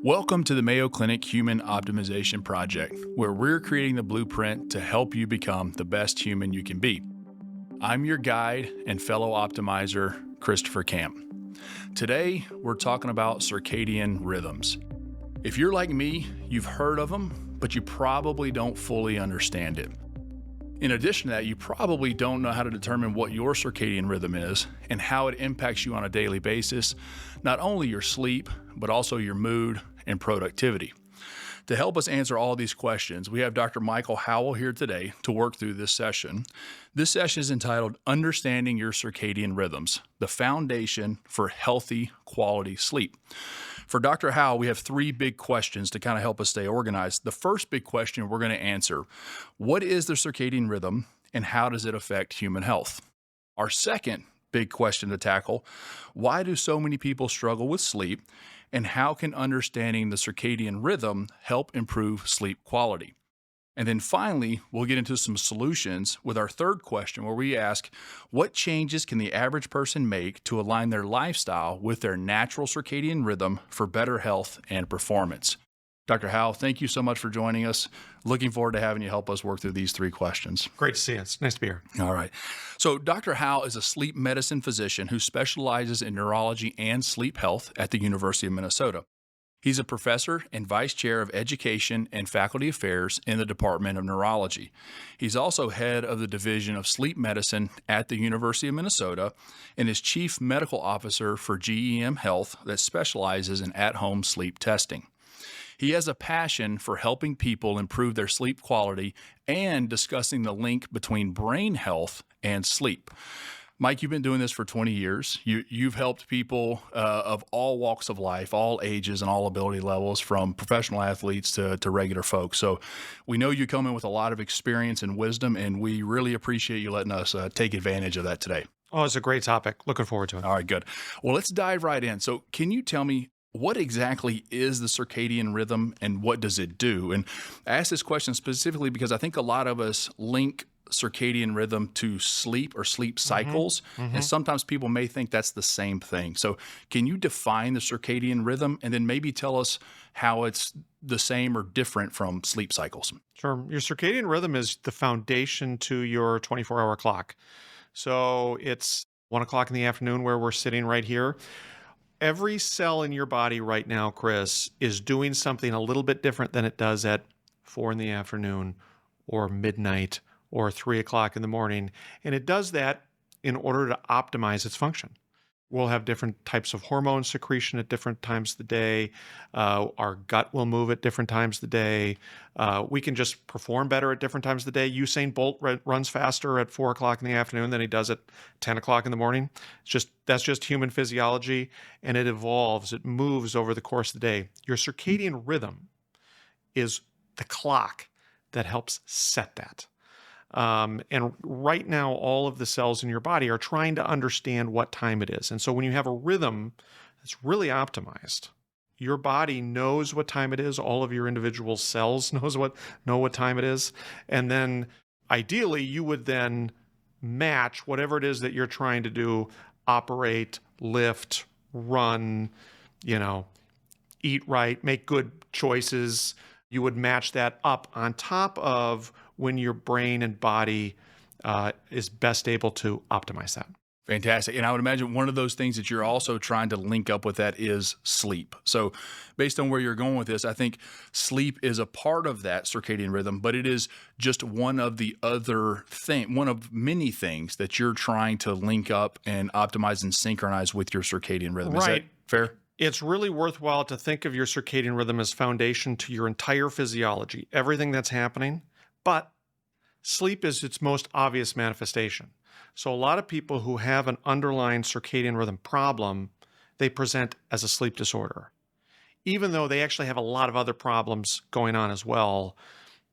Welcome to the Mayo Clinic Human Optimization Project, where we're creating the blueprint to help you become the best human you can be. I'm your guide and fellow optimizer, Christopher Camp. Today, we're talking about circadian rhythms. If you're like me, you've heard of them, but you probably don't fully understand it. In addition to that, you probably don't know how to determine what your circadian rhythm is and how it impacts you on a daily basis, not only your sleep, but also your mood and productivity. To help us answer all these questions, we have Dr. Michael Howell here today to work through this session. This session is entitled Understanding Your Circadian Rhythms, the Foundation for Healthy Quality Sleep. For Dr. Howell, we have three big questions to kind of help us stay organized. The first big question we're going to answer, what is the circadian rhythm and how does it affect human health? Our second big question to tackle, why do so many people struggle with sleep and how can understanding the circadian rhythm help improve sleep quality? And then finally, we'll get into some solutions with our third question where we ask, what changes can the average person make to align their lifestyle with their natural circadian rhythm for better health and performance? Dr. Howell, thank you so much for joining us. Looking forward to having you help us work through these three questions. Great to see you. It's nice to be here. All right. So Dr. Howell is a sleep medicine physician who specializes in neurology and sleep health at the University of Minnesota. He's a professor and vice chair of education and faculty affairs in the Department of Neurology. He's also head of the Division of Sleep Medicine at the University of Minnesota and is chief medical officer for GEM Health that specializes in at-home sleep testing. He has a passion for helping people improve their sleep quality and discussing the link between brain health and sleep. Mike, you've been doing this for 20 years. You've helped people of all walks of life, all ages and all ability levels, from professional athletes to regular folks. So we know you come in with a lot of experience and wisdom, and we really appreciate you letting us take advantage of that today. Oh, it's a great topic. Looking forward to it. All right, good. Well, let's dive right in. So can you tell me, what exactly is the circadian rhythm and what does it do? And I ask this question specifically because I think a lot of us link circadian rhythm to sleep or sleep cycles, and sometimes people may think that's the same thing. So can you define the circadian rhythm and then maybe tell us how it's the same or different from sleep cycles? Sure. Your circadian rhythm is the foundation to your 24-hour clock. So it's 1 o'clock in the afternoon where we're sitting right here. Every cell in your body right now, Chris, is doing something a little bit different than it does at 4 in the afternoon or midnight or 3 o'clock in the morning. And it does that in order to optimize its function. We'll have different types of hormone secretion at different times of the day. Our gut will move at different times of the day. We can just perform better at different times of the day. Usain Bolt runs faster at 4 o'clock in the afternoon than he does at 10 o'clock in the morning. That's just human physiology, and it evolves. It moves over the course of the day. Your circadian rhythm is the clock that helps set that. And right now, all of the cells in your body are trying to understand what time it is. And so when you have a rhythm that's really optimized, your body knows what time it is. All of your individual cells know what time it is. And then ideally, you would then match whatever it is that you're trying to do, operate, lift, run, eat right, make good choices. You would match that up on top of when your brain and body is best able to optimize that. Fantastic. And I would imagine one of those things that you're also trying to link up with that is sleep. So based on where you're going with this, I think sleep is a part of that circadian rhythm, but it is just one of many things that you're trying to link up and optimize and synchronize with your circadian rhythm. Is that fair? It's really worthwhile to think of your circadian rhythm as foundation to your entire physiology, everything that's happening. But sleep is its most obvious manifestation. So a lot of people who have an underlying circadian rhythm problem, they present as a sleep disorder, even though they actually have a lot of other problems going on as well.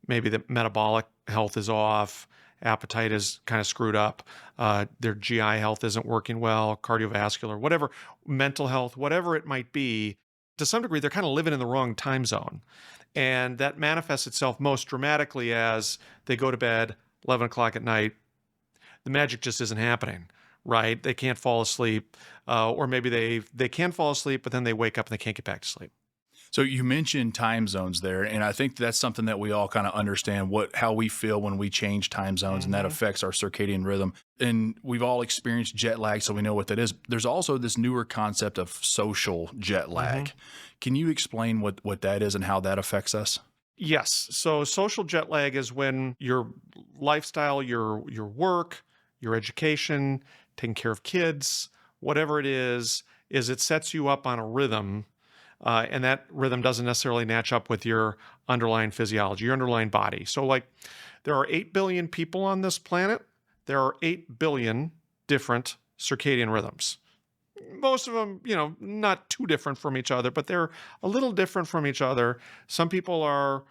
Maybe the metabolic health is off, appetite is kind of screwed up, their GI health isn't working well, cardiovascular, whatever, mental health, whatever it might be. To some degree, they're kind of living in the wrong time zone. And that manifests itself most dramatically as they go to bed 11 o'clock at night. The magic just isn't happening, right? They can't fall asleep. Or maybe they can fall asleep, but then they wake up and they can't get back to sleep. So you mentioned time zones there, and I think that's something that we all kind of understand how we feel when we change time zones, and that Hmm. affects our circadian rhythm. And we've all experienced jet lag, so we know what that is. There's also this newer concept of social jet Hmm. lag. Can you explain what that is and how that affects us? Yes. So social jet lag is when your lifestyle, your work, your education, taking care of kids, whatever it is it sets you up on a rhythm, and that rhythm doesn't necessarily match up with your underlying physiology, your underlying body. So, like, there are 8 billion people on this planet. There are 8 billion different circadian rhythms. Most of them, not too different from each other, but they're a little different from each other. Some people are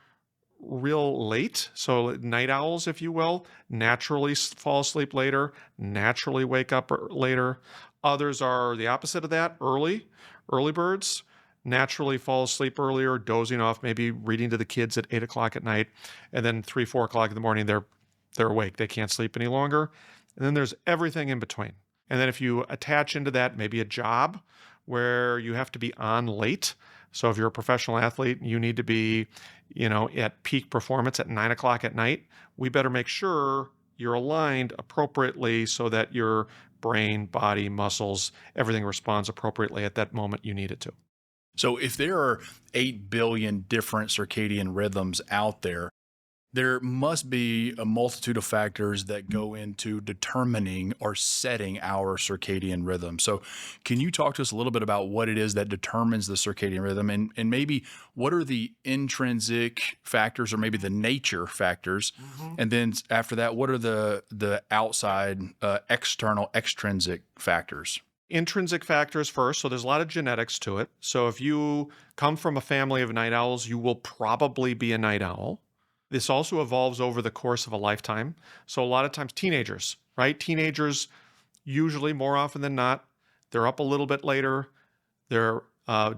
real late, so night owls, if you will, naturally fall asleep later, naturally wake up later. Others are the opposite of that, early birds, naturally fall asleep earlier, dozing off, maybe reading to the kids at 8 o'clock at night, and then 3, 4 o'clock in the morning, they're awake. They can't sleep any longer. And then there's everything in between. And then if you attach into that maybe a job where you have to be on late. So if you're a professional athlete, you need to be, at peak performance at 9 o'clock at night. We better make sure you're aligned appropriately so that your brain, body, muscles, everything responds appropriately at that moment you need it to. So if there are 8 billion different circadian rhythms out there, there must be a multitude of factors that go into determining or setting our circadian rhythm. So, can you talk to us a little bit about what it is that determines the circadian rhythm, and maybe what are the intrinsic factors or maybe the nature factors? Mhm. And then after that, what are the outside, external, extrinsic factors? Intrinsic factors first. So there's a lot of genetics to it. So if you come from a family of night owls, you will probably be a night owl. This also evolves over the course of a lifetime. So a lot of times, teenagers, right? Teenagers, usually more often than not, they're up a little bit later. They're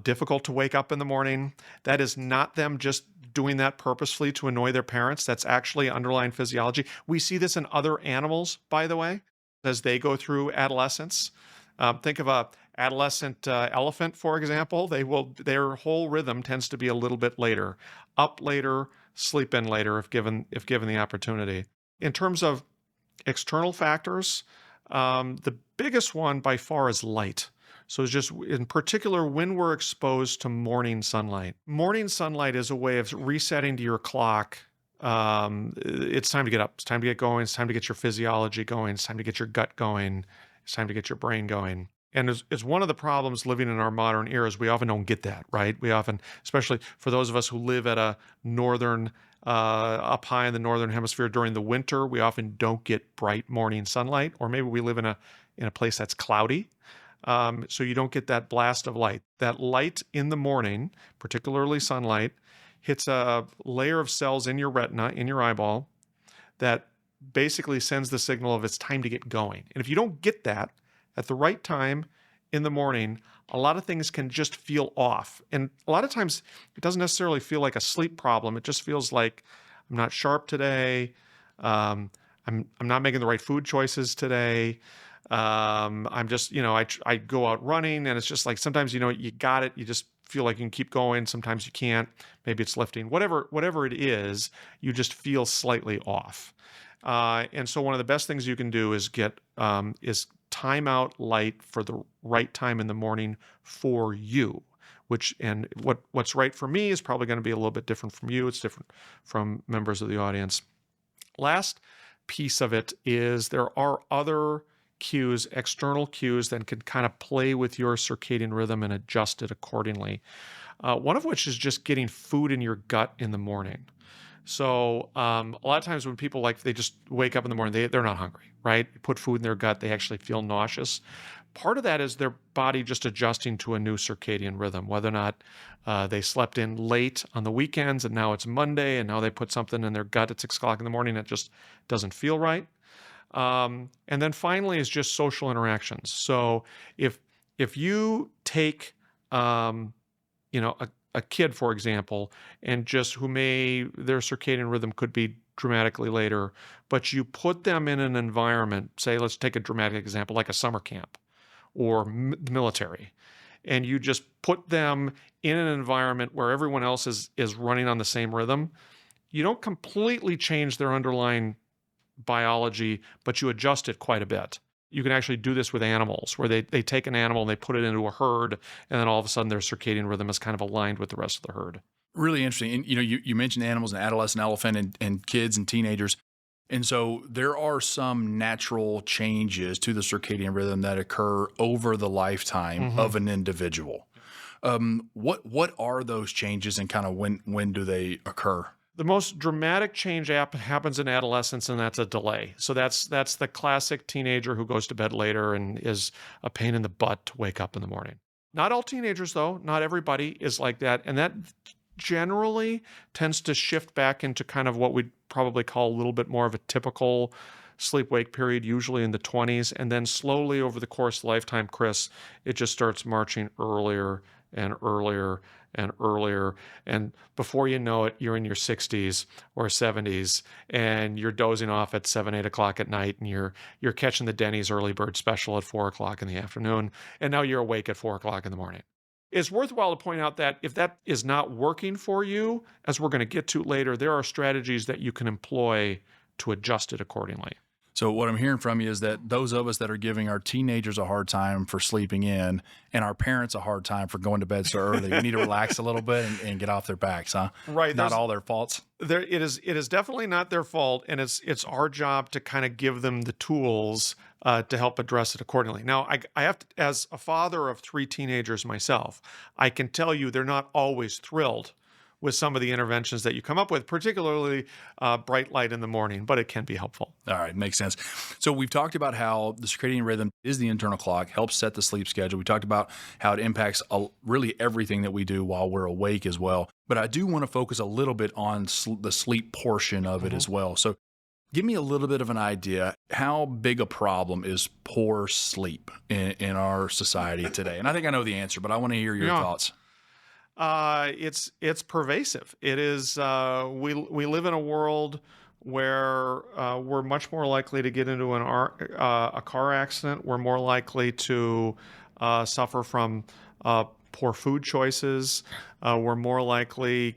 difficult to wake up in the morning. That is not them just doing that purposefully to annoy their parents. That's actually underlying physiology. We see this in other animals, by the way, as they go through adolescence. Think of a adolescent elephant, for example. Their whole rhythm tends to be a little bit later, up later, sleep in later, if given the opportunity. In terms of external factors, the biggest one by far is light. So it's just in particular when we're exposed to morning sunlight. Morning sunlight is a way of resetting to your clock. It's time to get up. It's time to get going. It's time to get your physiology going. It's time to get your gut going. It's time to get your brain going. And it's one of the problems living in our modern era is we often don't get that, right? We often, especially for those of us who live at a northern, up high in the northern hemisphere during the winter, we often don't get bright morning sunlight, or maybe we live in a place that's cloudy, so you don't get that blast of light. That light in the morning, particularly sunlight, hits a layer of cells in your retina, in your eyeball, that basically sends the signal of it's time to get going. And if you don't get that at the right time in the morning, a lot of things can just feel off. And a lot of times it doesn't necessarily feel like a sleep problem. It just feels like I'm not sharp today. I'm not making the right food choices today. I'm just, I go out running and it's just like sometimes, you got it. You just feel like you can keep going. Sometimes you can't. Maybe it's lifting. Whatever it is, you just feel slightly off. And so one of the best things you can do is is time out light for the right time in the morning for you. What's right for me is probably going to be a little bit different from you. It's different from members of the audience. Last piece of it is there are other cues, external cues that can kind of play with your circadian rhythm and adjust it accordingly. One of which is just getting food in your gut in the morning. So a lot of times when people they just wake up in the morning, they're not hungry, right? You put food in their gut, they actually feel nauseous. Part of that is their body just adjusting to a new circadian rhythm, whether or not they slept in late on the weekends and now it's Monday and now they put something in their gut at 6 o'clock in the morning that just doesn't feel right. And then finally is just social interactions. So if you take a kid, for example, and just their circadian rhythm could be dramatically later, but you put them in an environment, say, let's take a dramatic example, like a summer camp or the military, and you just put them in an environment where everyone else is running on the same rhythm, you don't completely change their underlying biology, but you adjust it quite a bit. You can actually do this with animals, where they take an animal and they put it into a herd, and then all of a sudden their circadian rhythm is kind of aligned with the rest of the herd. Really interesting. And you mentioned animals, an adolescent elephant and kids and teenagers. And so there are some natural changes to the circadian rhythm that occur over the lifetime of an individual. What are those changes, and kind of when do they occur? The most dramatic change happens in adolescence, and that's a delay. So that's the classic teenager who goes to bed later and is a pain in the butt to wake up in the morning. Not all teenagers, though. Not everybody is like that. And that generally tends to shift back into kind of what we'd probably call a little bit more of a typical sleep-wake period, usually in the 20s. And then slowly over the course of lifetime, Chris, it just starts marching earlier and earlier and earlier. And before you know it, you're in your 60s or 70s, and you're dozing off at 7, 8 o'clock at night, and you're catching the Denny's early bird special at 4 o'clock in the afternoon, and now you're awake at 4 o'clock in the morning. It's worthwhile to point out that if that is not working for you, as we're going to get to later, there are strategies that you can employ to adjust it accordingly. So what I'm hearing from you is that those of us that are giving our teenagers a hard time for sleeping in, and our parents a hard time for going to bed so early, we need to relax a little bit and get off their backs, huh? Right. Not all their faults. It is definitely not their fault, and it's our job to kind of give them the tools to help address it accordingly. Now, I have to, as a father of 3 teenagers myself, I can tell you they're not always thrilled with some of the interventions that you come up with, particularly bright light in the morning, but it can be helpful. All right, makes sense. So we've talked about how the circadian rhythm is the internal clock, helps set the sleep schedule. We talked about how it impacts really everything that we do while we're awake as well. But I do want to focus a little bit on the sleep portion of it as well. So give me a little bit of an idea, how big a problem is poor sleep in our society today? And I think I know the answer, but I want to hear your thoughts. It's pervasive. It is. We live in a world where we're much more likely to get into a car accident. We're more likely to suffer from poor food choices. Kids are more likely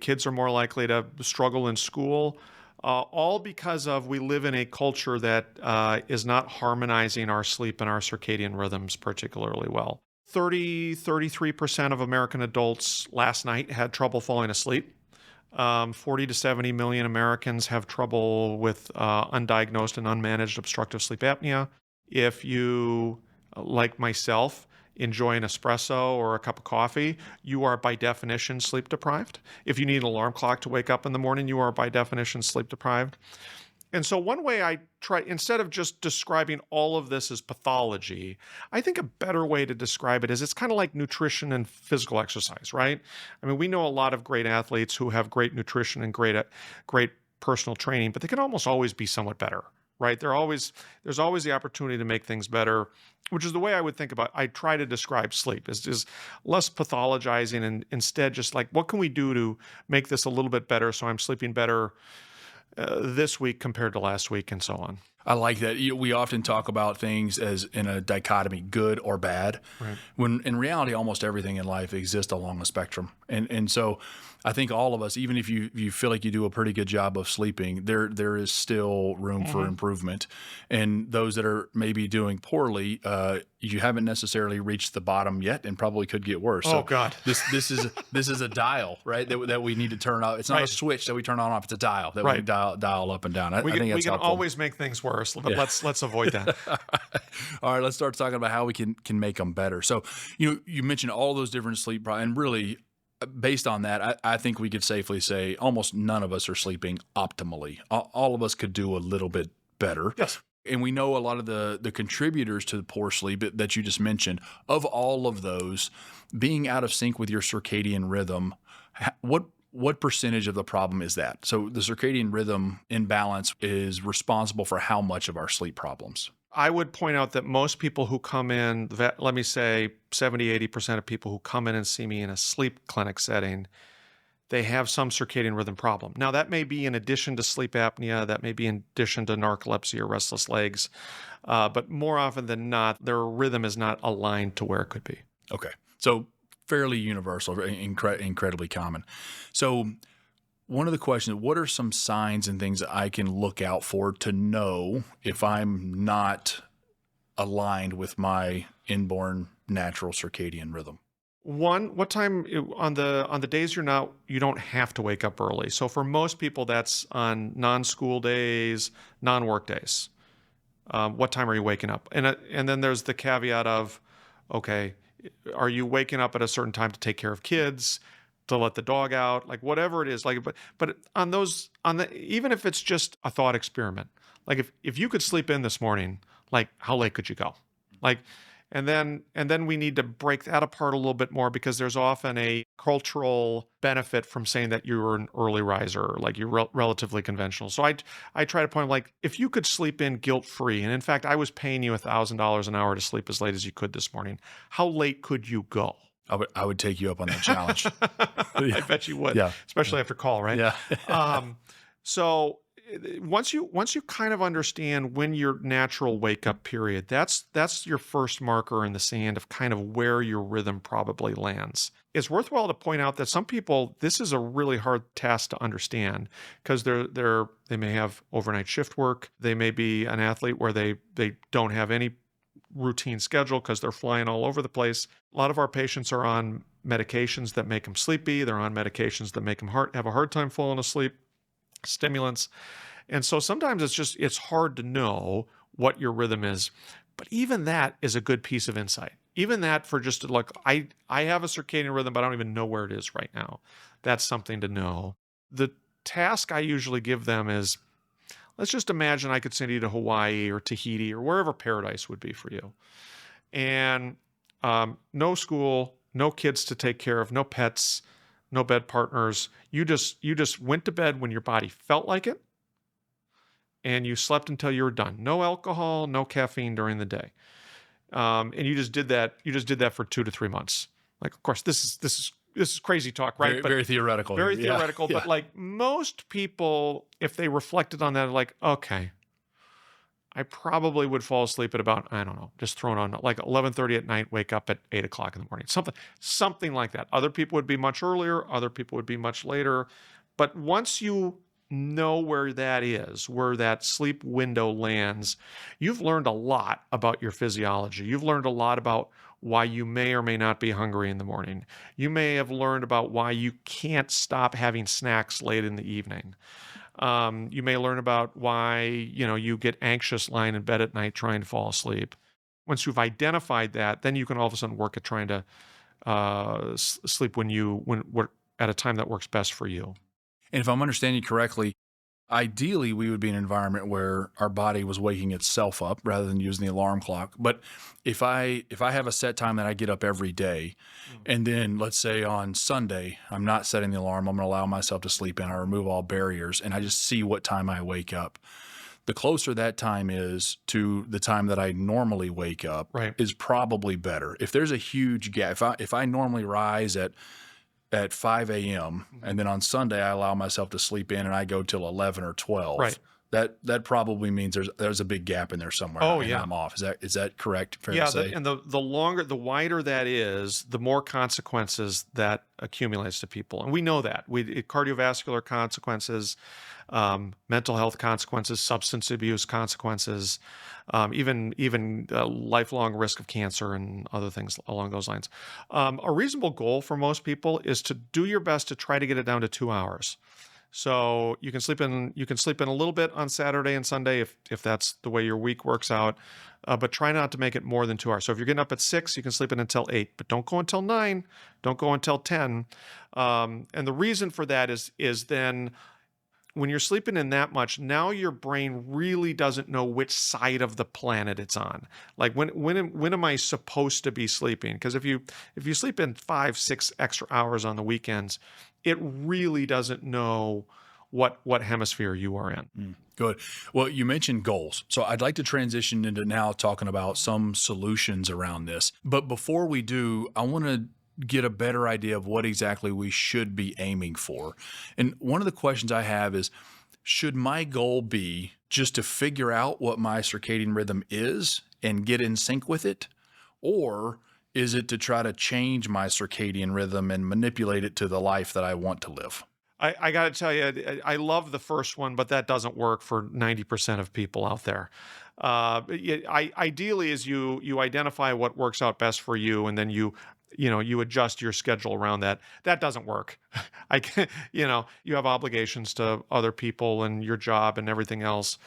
to struggle in school. All because we live in a culture that is not harmonizing our sleep and our circadian rhythms particularly well. 33% of American adults last night had trouble falling asleep. 40 to 70 million Americans have trouble with undiagnosed and unmanaged obstructive sleep apnea. If you, like myself, enjoy an espresso or a cup of coffee, you are by definition sleep deprived. If you need an alarm clock to wake up in the morning, you are by definition sleep deprived. And so one way I try, instead of just describing all of this as pathology, I think a better way to describe it is it's kind of like nutrition and physical exercise, right? I mean, we know a lot of great athletes who have great nutrition and great personal training, but they can almost always be somewhat better, right? There's always the opportunity to make things better, which is the way I would think about. I try to describe sleep is less pathologizing and instead just like, what can we do to make this a little bit better so I'm sleeping better this week compared to last week, and so on. I like that. We often talk about things as in a dichotomy, good or bad, right, when in reality, almost everything in life exists along a spectrum. And so I think all of us, even if you feel like you do a pretty good job of sleeping, there is still room for improvement. And those that are maybe doing poorly, you haven't necessarily reached the bottom yet, and probably could get worse. Oh God, this is a dial, right? That we need to turn off. It's not a switch that we turn on off. It's a dial that we dial up and down. I think that's we can helpful. always make things worse, but let's avoid that. All right, let's start talking about how we can make them better. So you mentioned all those different sleep problems, and really, based on that, I think we could safely say almost none of us are sleeping optimally. All of us could do a little bit better. Yes. And we know a lot of the contributors to the poor sleep that you just mentioned. Of all of those, being out of sync with your circadian rhythm, what percentage of the problem is that? So the circadian rhythm imbalance is responsible for how much of our sleep problems? I would point out that most people who come in, let me say 70, 80% of people who come in and see me in a sleep clinic setting, they have some circadian rhythm problem. Now, that may be in addition to sleep apnea, that may be in addition to narcolepsy or restless legs, but more often than not, their rhythm is not aligned to where it could be. Okay. So fairly universal, incredibly common. So one of the questions, what are some signs and things that I can look out for to know if I'm not aligned with my inborn natural circadian rhythm? One, what time on the days you don't have to wake up early. So for most people, that's on non-school days, non-work days. What time are you waking up? And then there's the caveat of, okay, are you waking up at a certain time to take care of kids, to let the dog out, like whatever it is, like but on those on the even if it's just a thought experiment, like if you could sleep in this morning, like how late could you go? Like and then we need to break that apart a little bit more because there's often a cultural benefit from saying that you're an early riser, like you're relatively conventional. So I try to point like if you could sleep in guilt free, and in fact I was paying you $1,000 an hour to sleep as late as you could this morning, how late could you go? I would take you up on that challenge. I Yeah. bet you would, Yeah. especially after call, right? Yeah. Um, so once you kind of understand when your natural wake up period, that's your first marker in the sand of kind of where your rhythm probably lands. It's worthwhile to point out that some people this is a really hard task to understand because they may have overnight shift work, they may be an athlete where they don't have any routine schedule because they're flying all over the place. A lot of our patients are on medications that make them sleepy. They're on medications that make them have a hard time falling asleep, stimulants. And so sometimes it's hard to know what your rhythm is. But even that is a good piece of insight. Even that for just like I have a circadian rhythm, but I don't even know where it is right now. That's something to know. The task I usually give them is let's just imagine I could send you to Hawaii or Tahiti or wherever paradise would be for you. And no school, no kids to take care of, no pets, no bed partners. You just went to bed when your body felt like it, and you slept until you were done. No alcohol, no caffeine during the day. And you just did that. You just did that for 2 to 3 months. Like, of course, this is crazy talk, right? Very, But very theoretical here. very Yeah. theoretical. Yeah. But like most people, if they reflected on that, are like, okay, I probably would fall asleep at about, I don't know, just throwing on like 11:30 at night, wake up at 8 o'clock in the morning, something like that. Other people would be much earlier. Other people would be much later. But once you know where that is, where that sleep window lands, you've learned a lot about your physiology. You've learned a lot about why you may or may not be hungry in the morning. You may have learned about why you can't stop having snacks late in the evening. You may learn about why you get anxious lying in bed at night trying to fall asleep. Once you've identified that, then you can all of a sudden work at trying to sleep when at a time that works best for you. And if I'm understanding correctly, ideally we would be in an environment where our body was waking itself up rather than using the alarm clock. But if I have a set time that I get up every day, and then let's say on Sunday I'm not setting the alarm, I'm going to allow myself to sleep in. I remove all barriers and I just see what time I wake up. The closer that time is to the time that I normally wake up Right. is probably better. If there's a huge gap, if I normally rise at 5 a.m. and then on Sunday I allow myself to sleep in and I go till 11 or 12. Right. That probably means there's a big gap in there somewhere. Oh, and yeah. I'm off. Is that correct? Fair Yeah, to say? and the wider that is, the more consequences that accumulates to people, and we know that cardiovascular consequences, mental health consequences, substance abuse consequences, even lifelong risk of cancer and other things along those lines. A reasonable goal for most people is to do your best to try to get it down to 2 hours. So you can sleep in a little bit on Saturday and Sunday if that's the way your week works out, but try not to make it more than 2 hours. So if you're getting up at 6, you can sleep in until 8, but don't go until 9, don't go until 10. And the reason for that is then when you're sleeping in that much, now your brain really doesn't know which side of the planet it's on. Like when am I supposed to be sleeping? Because if you sleep in 5, 6 extra hours on the weekends, it really doesn't know what hemisphere you are in. Good. Well, you mentioned goals. So I'd like to transition into now talking about some solutions around this. But before we do, I want to get a better idea of what exactly we should be aiming for. And one of the questions I have is, should my goal be just to figure out what my circadian rhythm is and get in sync with it? Or Is it to try to change my circadian rhythm and manipulate it to the life that I want to live? I got to tell you, I love the first one, but that doesn't work for 90% of people out there. Ideally, is you identify what works out best for you, and then you adjust your schedule around that. That doesn't work. I can, you have obligations to other people and your job and everything else.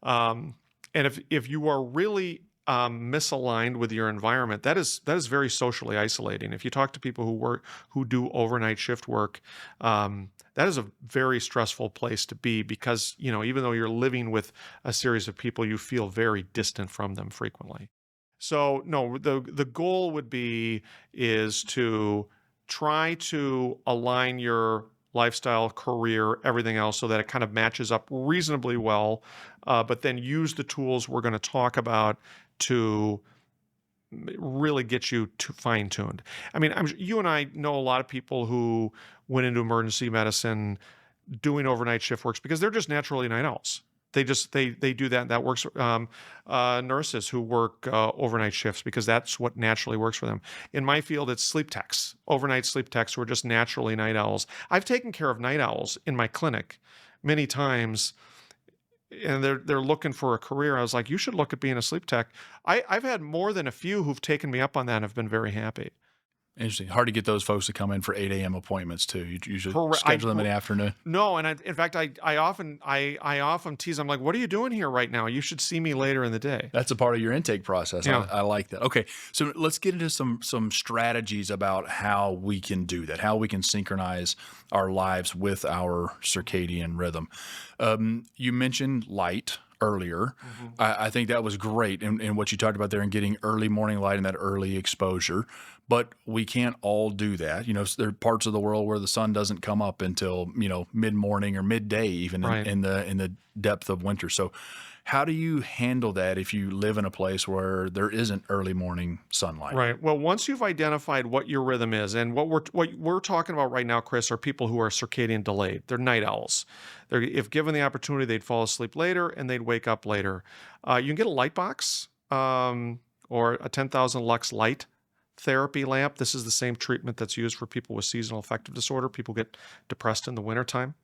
And if you are really misaligned with your environment, that is very socially isolating. If you talk to people who do overnight shift work, that is a very stressful place to be because even though you're living with a series of people, you feel very distant from them frequently. So no, the goal would be is to try to align your lifestyle, career, everything else so that it kind of matches up reasonably well, but then use the tools we're going to talk about to really get you to fine tuned. I mean, you and I know a lot of people who went into emergency medicine doing overnight shift works because they're just naturally night owls. They do that. That works. Nurses who work overnight shifts because that's what naturally works for them. In my field, it's sleep techs, overnight sleep techs who are just naturally night owls. I've taken care of night owls in my clinic many times, and they're looking for a career. I was like, you should look at being a sleep tech. I've had more than a few who've taken me up on that and have been very happy. Interesting. Hard to get those folks to come in for 8 a.m. appointments too. You usually Correct. schedule them in the afternoon. No, and in fact, I often tease. I'm like, "What are you doing here right now? You should see me later in the day." That's a part of your intake process. Yeah. I like that. Okay, so let's get into some strategies about how we can do that, how we can synchronize our lives with our circadian rhythm. You mentioned light earlier. I think that was great in what you talked about there and getting early morning light and that early exposure. But we can't all do that. There are parts of the world where the sun doesn't come up until mid morning or midday, even Right. in the depth of winter. So, how do you handle that if you live in a place where there isn't early morning sunlight? Right. Well, once you've identified what your rhythm is, and what we're talking about right now, Chris, are people who are circadian delayed. They're night owls. If given the opportunity, they'd fall asleep later and they'd wake up later. You can get a light box or a 10,000 lux light therapy lamp. This is the same treatment that's used for people with seasonal affective disorder. People get depressed in the wintertime,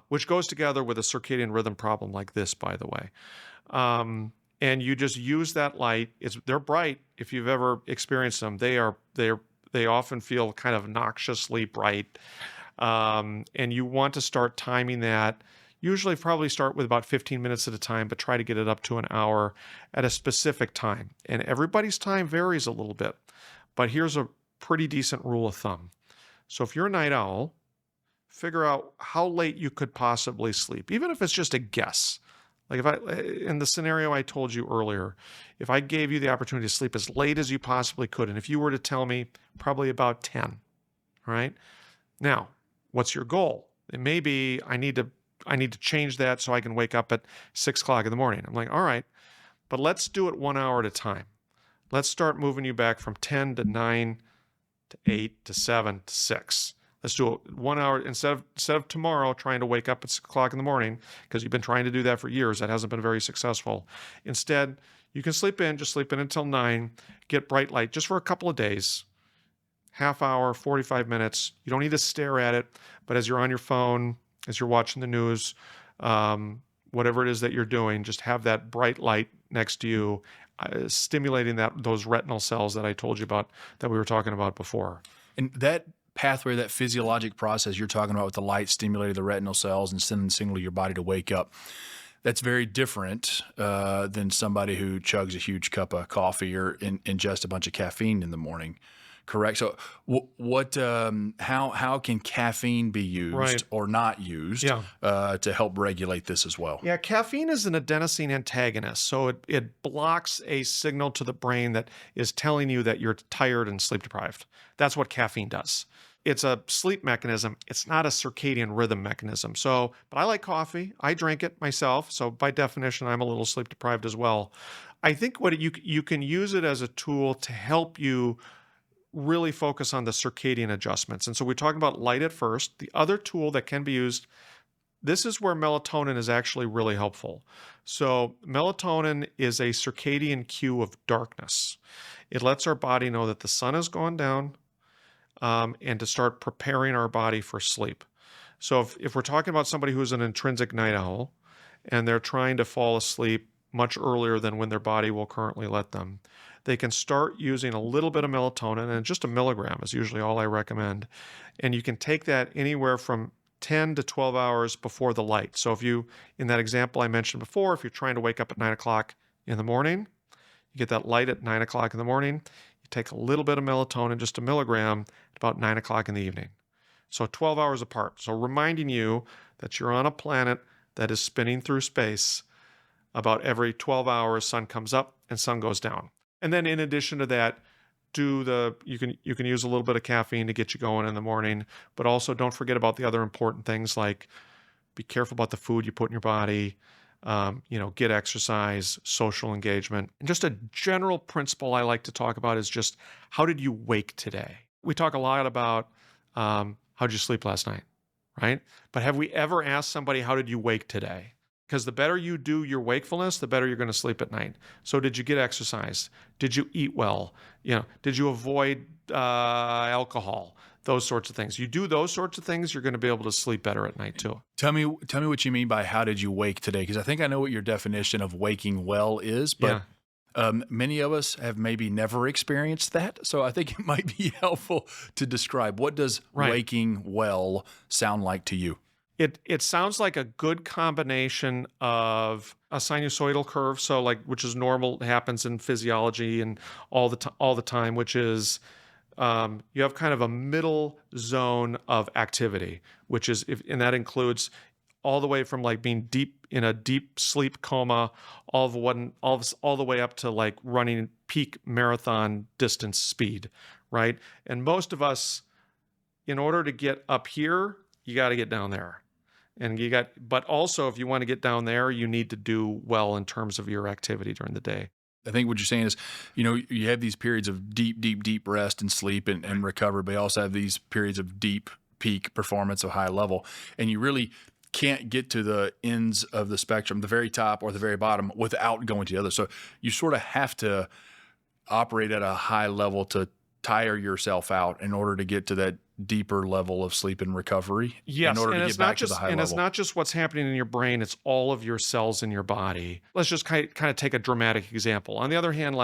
which goes together with a circadian rhythm problem like this, by the way. And you just use that light. They're bright. If you've ever experienced them, they often feel kind of noxiously bright. And you want to start timing that. Usually probably start with about 15 minutes at a time, but try to get it up to an hour at a specific time. And everybody's time varies a little bit, but here's a pretty decent rule of thumb. So if you're a night owl, figure out how late you could possibly sleep, even if it's just a guess. Like in the scenario I told you earlier, if I gave you the opportunity to sleep as late as you possibly could, and if you were to tell me probably about 10, all right? Now, what's your goal? It may be I need to change that so I can wake up at 6 o'clock in the morning. I'm like, all right, but let's do it 1 hour at a time. Let's start moving you back from 10 to 9 to 8 to 7 to 6. Let's do it 1 hour instead of tomorrow trying to wake up at 6 o'clock in the morning because you've been trying to do that for years. That hasn't been very successful. Instead, you can just sleep in until 9, get bright light just for a couple of days, half hour, 45 minutes. You don't need to stare at it, but as you're on your phone, as you're watching the news, whatever it is that you're doing, just have that bright light next to you, stimulating those retinal cells that I told you about, that we were talking about before. And that pathway, that physiologic process you're talking about with the light stimulating the retinal cells and sending a signal to your body to wake up, that's very different than somebody who chugs a huge cup of coffee or ingest a bunch of caffeine in the morning. Correct. So, how can caffeine be used Right. or not used to help regulate this as well? Yeah, caffeine is an adenosine antagonist, so it blocks a signal to the brain that is telling you that you're tired and sleep deprived. That's what caffeine does. It's a sleep mechanism. It's not a circadian rhythm mechanism. So, but I like coffee. I drink it myself. So by definition, I'm a little sleep deprived as well. I think you can use it as a tool to help you really focus on the circadian adjustments. And so we're talking about light at first. The other tool that can be used This is where melatonin is actually really helpful. So, melatonin is a circadian cue of darkness. It lets our body know that the sun has gone down, and to start preparing our body for sleep. So, if we're talking about somebody who's an intrinsic night owl and they're trying to fall asleep much earlier than when their body will currently let them, they can start using a little bit of melatonin, and just a milligram is usually all I recommend. And you can take that anywhere from 10 to 12 hours before the light. So if you, in that example I mentioned before, if you're trying to wake up at 9 o'clock in the morning, you get that light at 9 o'clock in the morning, you take a little bit of melatonin, just a milligram, at about 9 o'clock in the evening. So 12 hours apart. So reminding you that you're on a planet that is spinning through space. About every 12 hours, sun comes up and sun goes down. And then in addition to that, you can use a little bit of caffeine to get you going in the morning, but also don't forget about the other important things, like be careful about the food you put in your body, get exercise, social engagement. And just a general principle I like to talk about is just, how did you wake today? We talk a lot about how'd you sleep last night, right? But have we ever asked somebody, how did you wake today? Because the better you do your wakefulness, the better you're going to sleep at night. So did you get exercise? Did you eat well? Did you avoid alcohol? Those sorts of things. You do those sorts of things, you're going to be able to sleep better at night too. Tell me what you mean by how did you wake today? Because I think I know what your definition of waking well is, but many of us have maybe never experienced that. So I think it might be helpful to describe, what does waking well sound like to you? It sounds like a good combination of a sinusoidal curve, so which is normal, happens in physiology and all the time, which is you have kind of a middle zone of activity, which is and that includes all the way from being deep in a deep sleep coma, all the way up to running peak marathon distance speed, right? And most of us, in order to get up here, you got to get down there. But also, if you want to get down there, you need to do well in terms of your activity during the day. I think what you're saying is, you have these periods of deep rest and sleep and recovery, but you also have these periods of deep peak performance of high level. And you really can't get to the ends of the spectrum, the very top or the very bottom, without going to the other. So you sort of have to operate at a high level to tire yourself out in order to get to that deeper level of sleep and recovery. Yes, in order to get back to the high level. And it's not just what's happening in your brain, it's all of your cells in your body. Let's just kind of take a dramatic example. On the other hand,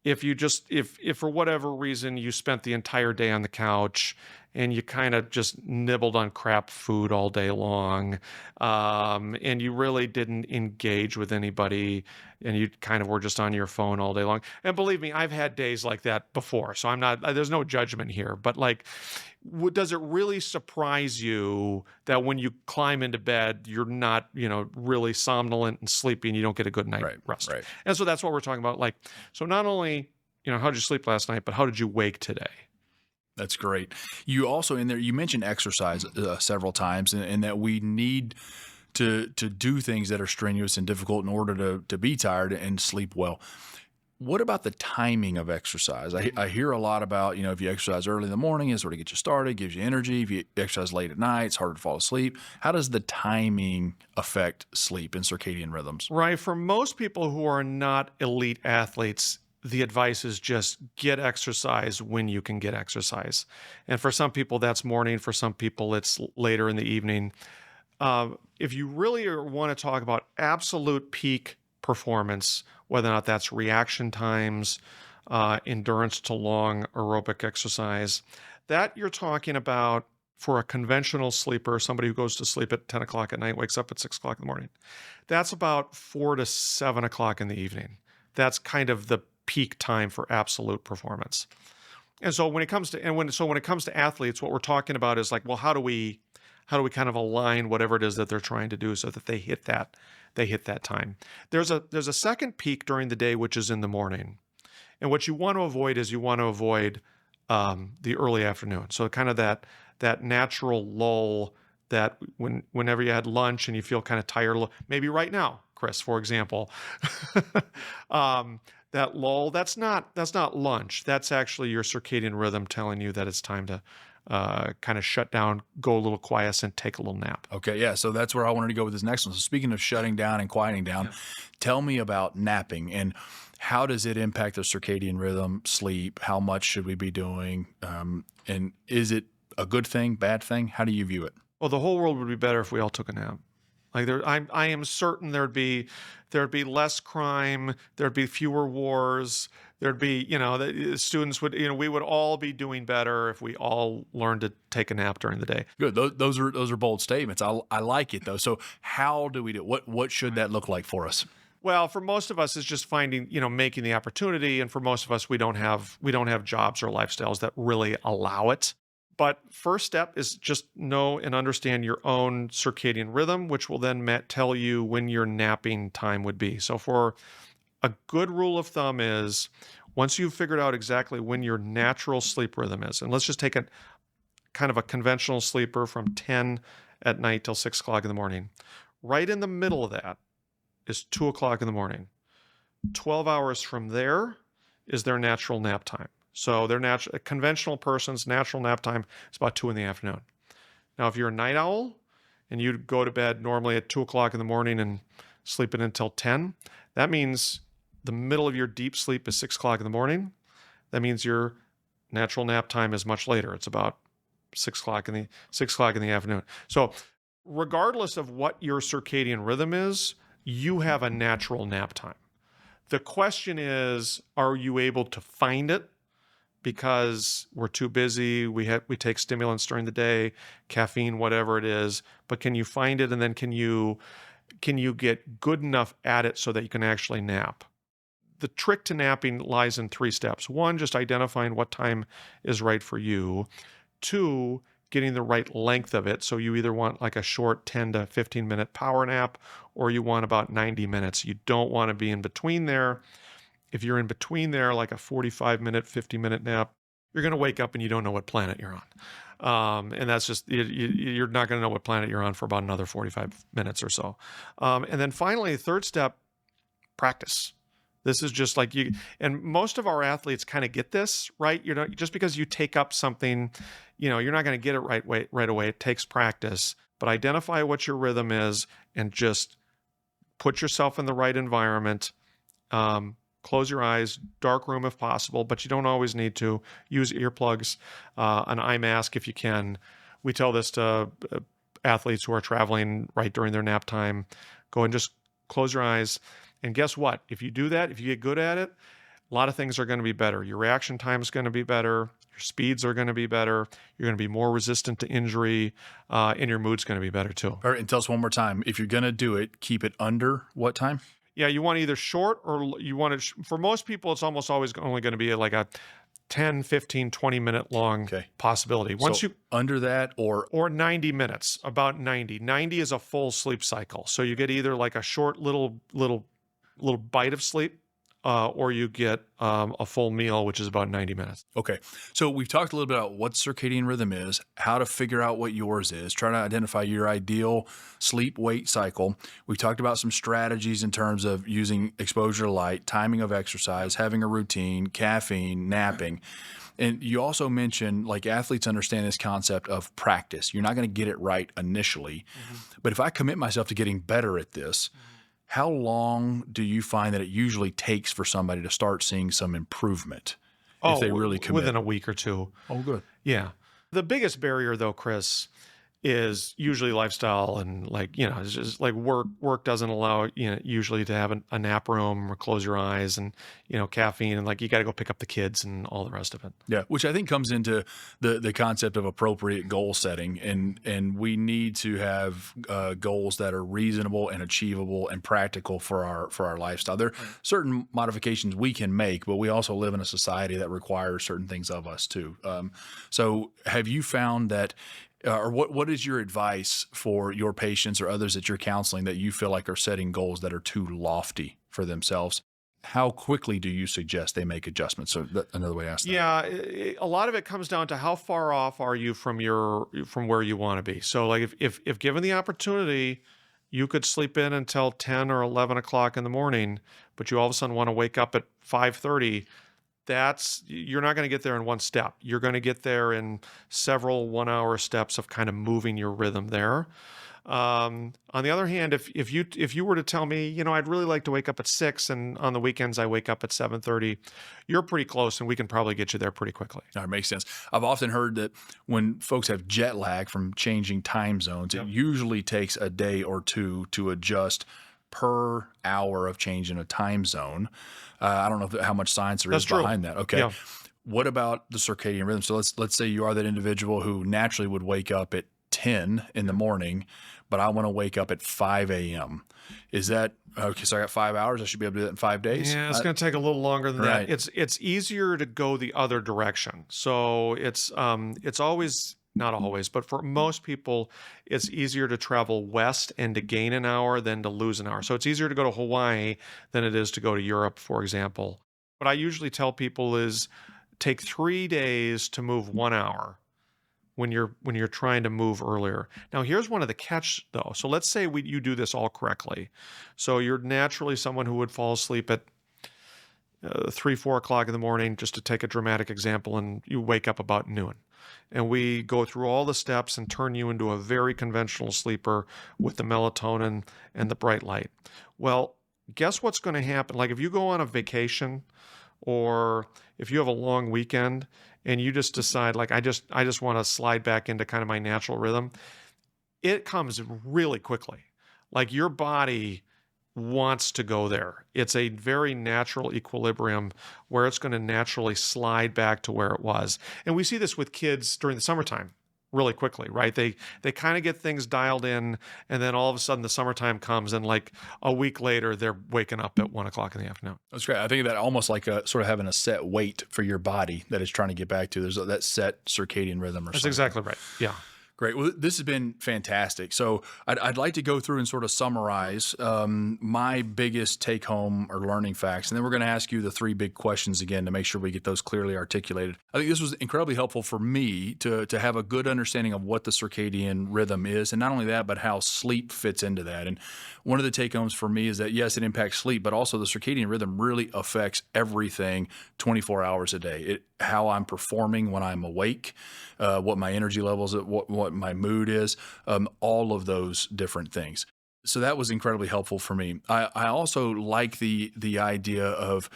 if for whatever reason you spent the entire day on the couch and you kind of just nibbled on crap food all day long, and you really didn't engage with anybody, and you kind of were just on your phone all day long. And believe me, I've had days like that before, so there's no judgment here. But does it really surprise you that when you climb into bed, you're not, really somnolent and sleepy and you don't get a good night rest? Right. And so that's what we're talking about. So not only, how did you sleep last night, but how did you wake today? That's great. You also, in there, you mentioned exercise several times, and that we need to do things that are strenuous and difficult in order to be tired and sleep well. What about the timing of exercise? I hear a lot about, if you exercise early in the morning, it sort of gets you started, gives you energy. If you exercise late at night, it's harder to fall asleep. How does the timing affect sleep and circadian rhythms? Right. For most people who are not elite athletes, the advice is just get exercise when you can get exercise. And for some people, that's morning. For some people, it's later in the evening. If you really want to talk about absolute peak performance, whether or not that's reaction times, endurance to long aerobic exercise, that you're talking about for a conventional sleeper, somebody who goes to sleep at 10 o'clock at night, wakes up at 6 o'clock in the morning, that's about 4 to 7 o'clock in the evening. That's kind of the peak time for absolute performance. And so when it comes to athletes, what we're talking about is how do we kind of align whatever it is that they're trying to do so that they hit that time. There's a second peak during the day, which is in the morning. And what you want to avoid is the early afternoon. So kind of that natural lull that whenever you had lunch and you feel kind of tired, maybe right now, Chris, for example, that lull, that's not lunch. That's actually your circadian rhythm telling you that it's time to kind of shut down, go a little quiescent, take a little nap. Okay, yeah. So that's where I wanted to go with this next one. So speaking of shutting down and quieting down, tell me about napping and how does it impact the circadian rhythm, sleep? How much should we be doing? And is it a good thing, bad thing? How do you view it? Well, the whole world would be better if we all took a nap. Like I am certain there'd be less crime, there'd be fewer wars, there'd be, the students would, we would all be doing better if we all learned to take a nap during the day. Good. Those are bold statements. I like it though. So how do we do it? What should that look like for us? Well, for most of us, it's just finding, making the opportunity, and for most of us, we don't have jobs or lifestyles that really allow it. But first step is just know and understand your own circadian rhythm, which will then tell you when your napping time would be. So for a good rule of thumb is once you've figured out exactly when your natural sleep rhythm is, and let's just take a kind of a conventional sleeper from 10 at night till 6 o'clock in the morning. Right in the middle of that is 2 o'clock in the morning. 12 hours from there is their natural nap time. So a conventional person's natural nap time is about 2 in the afternoon. Now, if you're a night owl and you go to bed normally at 2 o'clock in the morning and sleep in until 10, that means the middle of your deep sleep is 6 o'clock in the morning. That means your natural nap time is much later. It's about 6 o'clock in the afternoon. So regardless of what your circadian rhythm is, you have a natural nap time. The question is, are you able to find it? Because we're too busy, we take stimulants during the day, caffeine, whatever it is, but can you find it, and then can you get good enough at it so that you can actually nap? The trick to napping lies in 3 steps. 1, just identifying what time is right for you. 2, getting the right length of it. So you either want like a short 10 to 15 minute power nap, or you want about 90 minutes. You don't want to be in between there. If you're in between there, like a 45-minute, 50-minute nap, you're going to wake up and you don't know what planet you're on. And that's just, you're not going to know what planet you're on for about another 45 minutes or so. And then finally, the 3rd step, practice. This is just like and most of our athletes kind of get this, right? Just because you take up something, you're not going to get it right away. It takes practice, but identify what your rhythm is and just put yourself in the right environment. Close your eyes, dark room if possible, but you don't always need to. Use earplugs, an eye mask if you can. We tell this to athletes who are traveling right during their nap time. Go and just close your eyes. And guess what? If you do that, if you get good at it, a lot of things are going to be better. Your reaction time is going to be better. Your speeds are going to be better. You're going to be more resistant to injury, and your mood's going to be better too. All right, and tell us one more time. If you're going to do it, keep it under what time? Yeah, you want either short or you want it. For most people, it's almost always only going to be like a 10, 15, 20-minute long possibility. Once you under that or 90 minutes, about 90. 90 is a full sleep cycle. So you get either like a short little bite of sleep, or you get a full meal, which is about 90 minutes. Okay. So we've talked a little bit about what circadian rhythm is, how to figure out what yours is, try to identify your ideal sleep-wake cycle. We talked about some strategies in terms of using exposure to light, timing of exercise, having a routine, caffeine, napping. And you also mentioned, like, athletes understand this concept of practice. You're not going to get it right initially. But if I commit myself to getting better at this, how long do you find that it usually takes for somebody to start seeing some improvement if they really commit? Within a week or two. Oh, good. Yeah. The biggest barrier, though, Chris, is usually lifestyle, and it's just like work doesn't allow, usually to have a nap room or close your eyes, and, caffeine, and you got to go pick up the kids and all the rest of it. Yeah. Which I think comes into the concept of appropriate goal setting. And we need to have goals that are reasonable and achievable and practical for our lifestyle. There are certain modifications we can make, but we also live in a society that requires certain things of us too. So have you found that, or what is your advice for your patients or others that you're counseling that you feel like are setting goals that are too lofty for themselves? How quickly do you suggest they make adjustments? So another way to ask that. Yeah, a lot of it comes down to how far off are you from where you want to be. So like if given the opportunity, you could sleep in until 10 or 11 o'clock in the morning, but you all of a sudden want to wake up at 5:30, you're not going to get there in one step. You're going to get there in several 1 hour steps of kind of moving your rhythm there. On the other hand, if you were to tell me, I'd really like to wake up at 6 and on the weekends I wake up at 7:30, you're pretty close and we can probably get you there pretty quickly. That makes sense. I've often heard that when folks have jet lag from changing time zones, it usually takes a day or two to adjust per hour of change in a time zone. I don't know how much science there is behind that. Okay. Yeah. What about the circadian rhythm? So let's say you are that individual who naturally would wake up at 10 in the morning, but I want to wake up at 5 a.m. Is that okay? So I got 5 hours. I should be able to do that in 5 days. Yeah, it's going to take a little longer than Right. that. It's easier to go the other direction. So it's always, not always, but for most people, it's easier to travel west and to gain an hour than to lose an hour. So it's easier to go to Hawaii than it is to go to Europe, for example. What I usually tell people is take 3 days to move 1 hour when you're trying to move earlier. Now, here's one of the catch though. So let's say you do this all correctly. So you're naturally someone who would fall asleep at 3, 4 o'clock in the morning, just to take a dramatic example, and you wake up about noon. And we go through all the steps and turn you into a very conventional sleeper with the melatonin and the bright light. Well, guess what's going to happen? Like if you go on a vacation or if you have a long weekend and you just decide like, I just want to slide back into kind of my natural rhythm, it comes really quickly. Like your body wants to go there. It's a very natural equilibrium where it's going to naturally slide back to where it was. And we see this with kids during the summertime really quickly, right? They kind of get things dialed in, and then all of a sudden the summertime comes, and like a week later, they're waking up at 1 o'clock in the afternoon. That's great. I think of that almost like a sort of having a set weight for your body that it's trying to get back to. There's that set circadian rhythm or That's something. exactly right. Yeah. Great. Well, this has been fantastic. So I'd like to go through and sort of summarize my biggest take home or learning facts. And then we're going to ask you the 3 big questions again to make sure we get those clearly articulated. I think this was incredibly helpful for me to have a good understanding of what the circadian rhythm is. And not only that, but how sleep fits into that. And one of the take homes for me is that, yes, it impacts sleep, but also the circadian rhythm really affects everything 24 hours a day. How I'm performing when I'm awake, what my energy levels, what my mood is, all of those different things. So that was incredibly helpful for me. I also like the idea of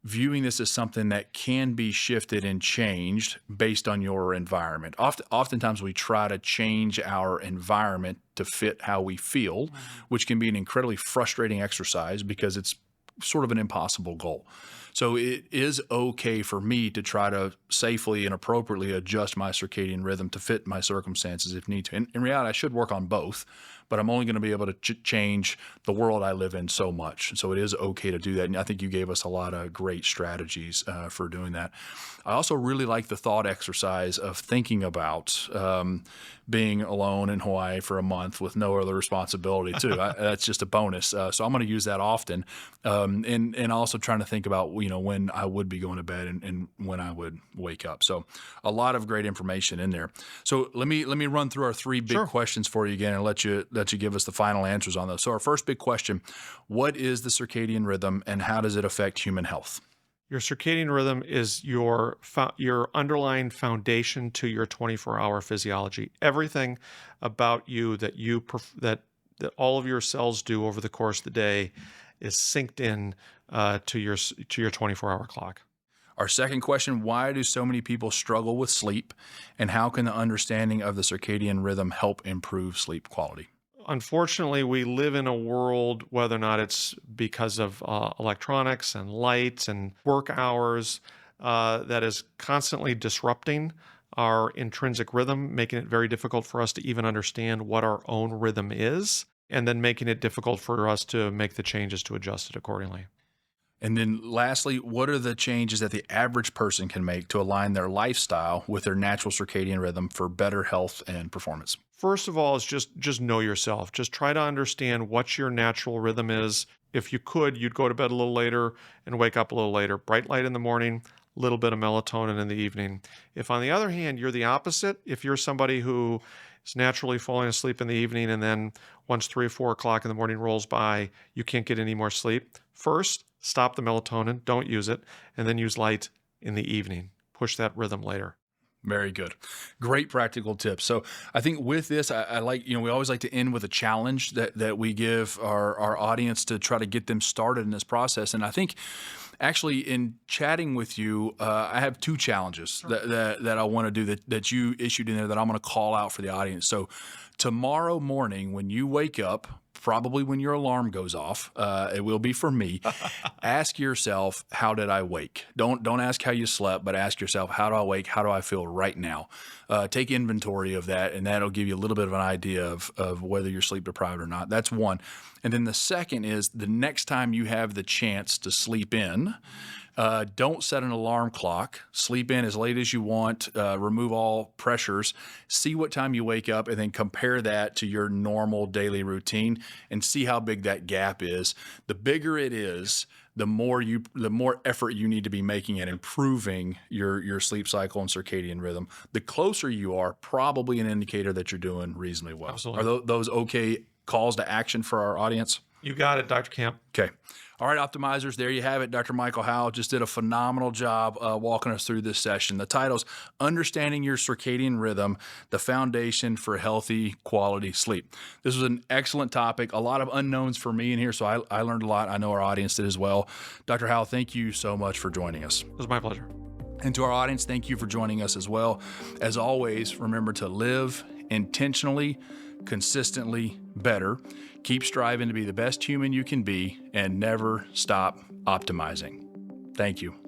viewing this as something that can be shifted and changed based on your environment. Oftentimes we try to change our environment to fit how we feel, which can be an incredibly frustrating exercise because it's sort of an impossible goal. So it is okay for me to try to safely and appropriately adjust my circadian rhythm to fit my circumstances if need to. In reality, I should work on both, but I'm only going to be able to change the world I live in so much. So it is okay to do that. And I think you gave us a lot of great strategies for doing that. I also really like the thought exercise of thinking about being alone in Hawaii for a month with no other responsibility too. That's just a bonus. So I'm going to use that often. And also trying to think about, when I would be going to bed and when I would wake up. So a lot of great information in there. So let me run through our 3 big questions for you again and let you give us the final answers on those. So our first big question, what is the circadian rhythm and how does it affect human health? Your circadian rhythm is your underlying foundation to your 24-hour physiology. Everything about you that all of your cells do over the course of the day is synced in to your 24-hour clock. Our second question, why do so many people struggle with sleep, and how can the understanding of the circadian rhythm help improve sleep quality? Unfortunately, we live in a world, whether or not it's because of electronics and lights and work hours, that is constantly disrupting our intrinsic rhythm, making it very difficult for us to even understand what our own rhythm is, and then making it difficult for us to make the changes to adjust it accordingly. And then lastly, what are the changes that the average person can make to align their lifestyle with their natural circadian rhythm for better health and performance? First of all, is just know yourself. Just try to understand what your natural rhythm is. If you could, you'd go to bed a little later and wake up a little later. Bright light in the morning, a little bit of melatonin in the evening. If on the other hand, you're the opposite, if you're somebody who is naturally falling asleep in the evening and then once 3 or 4 o'clock in the morning rolls by, you can't get any more sleep, first, stop the melatonin, don't use it, and then use light in the evening. Push that rhythm later. Very good. Great practical tips. So I think with this, I like, we always like to end with a challenge that we give our audience to try to get them started in this process. And I think actually in chatting with you, I have two challenges that I want to do that you issued in there that I'm going to call out for the audience. So tomorrow morning, when you wake up, probably when your alarm goes off, it will be for me. Ask yourself, how did I wake? Don't ask how you slept, but ask yourself, how do I wake? How do I feel right now? Take inventory of that, and that'll give you a little bit of an idea of whether you're sleep deprived or not. That's one. And then the second is the next time you have the chance to sleep in, don't set an alarm clock. Sleep in as late as you want. Remove all pressures. See what time you wake up, and then compare that to your normal daily routine, and see how big that gap is. The bigger it is, the more effort you need to be making at improving your sleep cycle and circadian rhythm. The closer you are, probably an indicator that you're doing reasonably well. Absolutely. Are those okay calls to action for our audience? You got it, Dr. Camp. Okay. All right, optimizers, there you have it. Dr. Michael Howell just did a phenomenal job walking us through this session. The title's Understanding Your Circadian Rhythm, the Foundation for Healthy Quality Sleep. This was an excellent topic, a lot of unknowns for me in here, so I learned a lot. I know our audience did as well. Dr. Howell, thank you so much for joining us. It was my pleasure. And to our audience, thank you for joining us as well. As always, remember to live intentionally, consistently better. Keep striving to be the best human you can be, and never stop optimizing. Thank you.